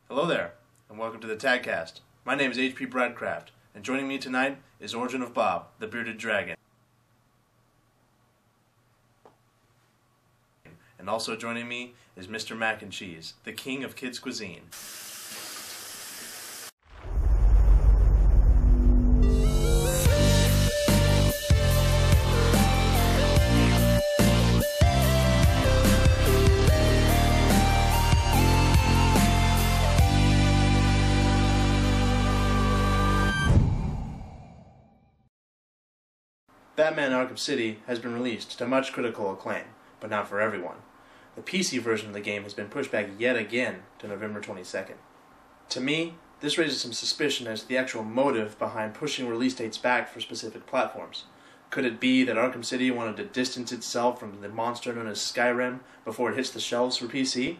Hello there, and welcome to the TAGCast. My name is HP BarCraft, and joining me tonight is Origin of Bob, the Bearded Dragon. And also joining me is Mr. Mac and Cheese, the king of kids' cuisine. Batman Arkham City has been released to much critical acclaim, but not for everyone. The PC version of the game has been pushed back yet again to November 22nd. To me, this raises some suspicion as to the actual motive behind pushing release dates back for specific platforms. Could it be that Arkham City wanted to distance itself from the monster known as Skyrim before it hits the shelves for PC?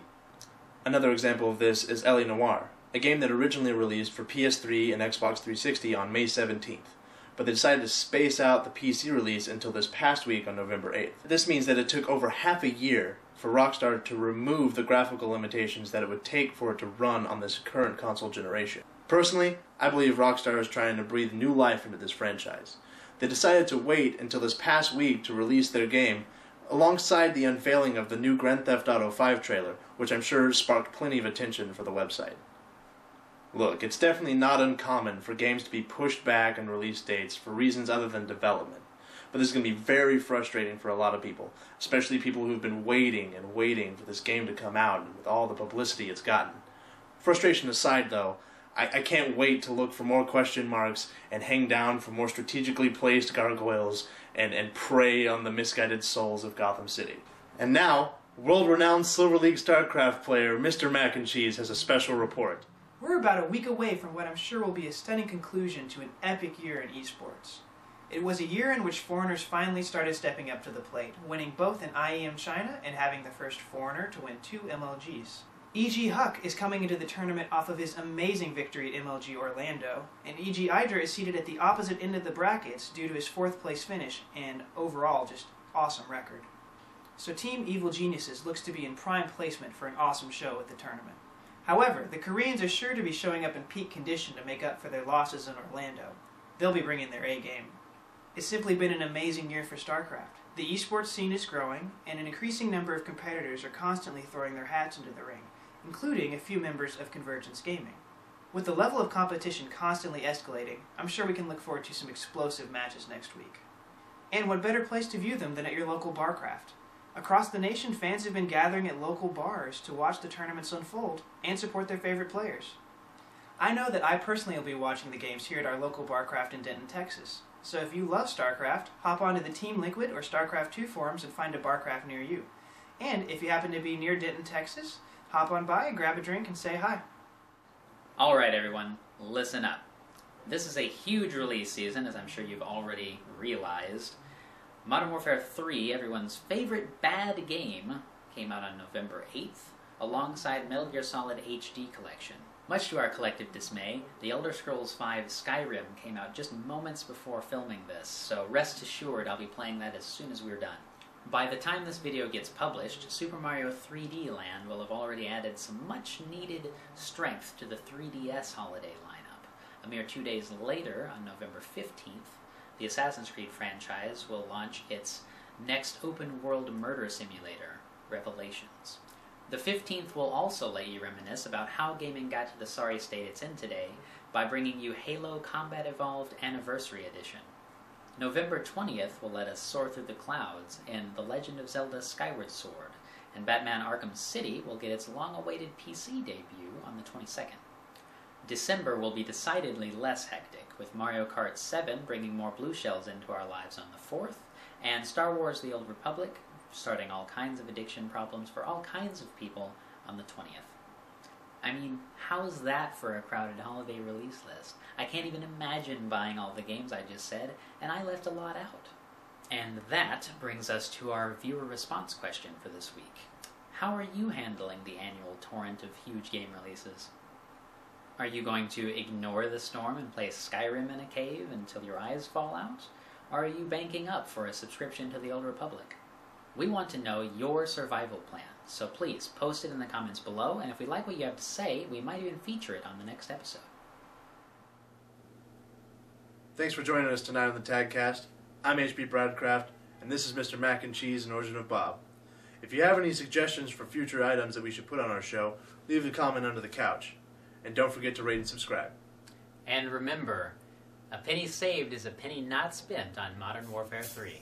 Another example of this is L.A. Noire, a game that originally released for PS3 and Xbox 360 on May 17th. But they decided to space out the PC release until this past week on November 8th. This means that it took over half a year for Rockstar to remove the graphical limitations that it would take for it to run on this current console generation. Personally, I believe Rockstar is trying to breathe new life into this franchise. They decided to wait until this past week to release their game, alongside the unveiling of the new Grand Theft Auto 5 trailer, which I'm sure sparked plenty of attention for the website. Look, it's definitely not uncommon for games to be pushed back on release dates for reasons other than development. But this is going to be very frustrating for a lot of people, especially people who've been waiting and waiting for this game to come out and with all the publicity it's gotten. Frustration aside, though, I can't wait to look for more question marks and hang down for more strategically placed gargoyles and prey on the misguided souls of Gotham City. And now, world-renowned Silver League StarCraft player Mr. Mac and Cheese has a special report. We're about a week away from what I'm sure will be a stunning conclusion to an epic year in eSports. It was a year in which foreigners finally started stepping up to the plate, winning both in IEM China and having the first foreigner to win 2 MLGs. E.G. Huck is coming into the tournament off of his amazing victory at MLG Orlando, and E.G. Idra is seated at the opposite end of the brackets due to his 4th place finish and overall just awesome record. So Team Evil Geniuses looks to be in prime placement for an awesome show at the tournament. However, the Koreans are sure to be showing up in peak condition to make up for their losses in Orlando. They'll be bringing their A-game. It's simply been an amazing year for StarCraft. The esports scene is growing, and an increasing number of competitors are constantly throwing their hats into the ring, including a few members of Convergence Gaming. With the level of competition constantly escalating, I'm sure we can look forward to some explosive matches next week. And what better place to view them than at your local BarCraft? Across the nation, fans have been gathering at local bars to watch the tournaments unfold and support their favorite players. I know that I personally will be watching the games here at our local BarCraft in Denton, Texas. So if you love StarCraft, hop onto the Team Liquid or StarCraft 2 forums and find a BarCraft near you. And if you happen to be near Denton, Texas, hop on by, grab a drink, and say hi. Alright everyone, listen up. This is a huge release season, as I'm sure you've already realized. Modern Warfare 3, everyone's favorite bad game, came out on November 8th, alongside Metal Gear Solid HD Collection. Much to our collective dismay, The Elder Scrolls V Skyrim came out just moments before filming this, so rest assured I'll be playing that as soon as we're done. By the time this video gets published, Super Mario 3D Land will have already added some much-needed strength to the 3DS holiday lineup. A mere 2 days later, on November 15th, the Assassin's Creed franchise will launch its next open-world murder simulator, Revelations. The 15th will also let you reminisce about how gaming got to the sorry state it's in today by bringing you Halo Combat Evolved Anniversary Edition. November 20th will let us soar through the clouds in The Legend of Zelda Skyward Sword, and Batman Arkham City will get its long-awaited PC debut on the 22nd. December will be decidedly less hectic, with Mario Kart 7 bringing more blue shells into our lives on the 4th, and Star Wars The Old Republic starting all kinds of addiction problems for all kinds of people on the 20th. I mean, how's that for a crowded holiday release list? I can't even imagine buying all the games I just said, and I left a lot out. And that brings us to our viewer response question for this week. How are you handling the annual torrent of huge game releases? Are you going to ignore the storm and play Skyrim in a cave until your eyes fall out? Or are you banking up for a subscription to The Old Republic? We want to know your survival plan, so please post it in the comments below, and if we like what you have to say, we might even feature it on the next episode. Thanks for joining us tonight on the TAGCast. I'm HB BarCraft, and this is Mr. Mac and Cheese in Origin of Bob. If you have any suggestions for future items that we should put on our show, leave a comment under the couch. And don't forget to rate and subscribe. And remember, a penny saved is a penny not spent on Modern Warfare 3.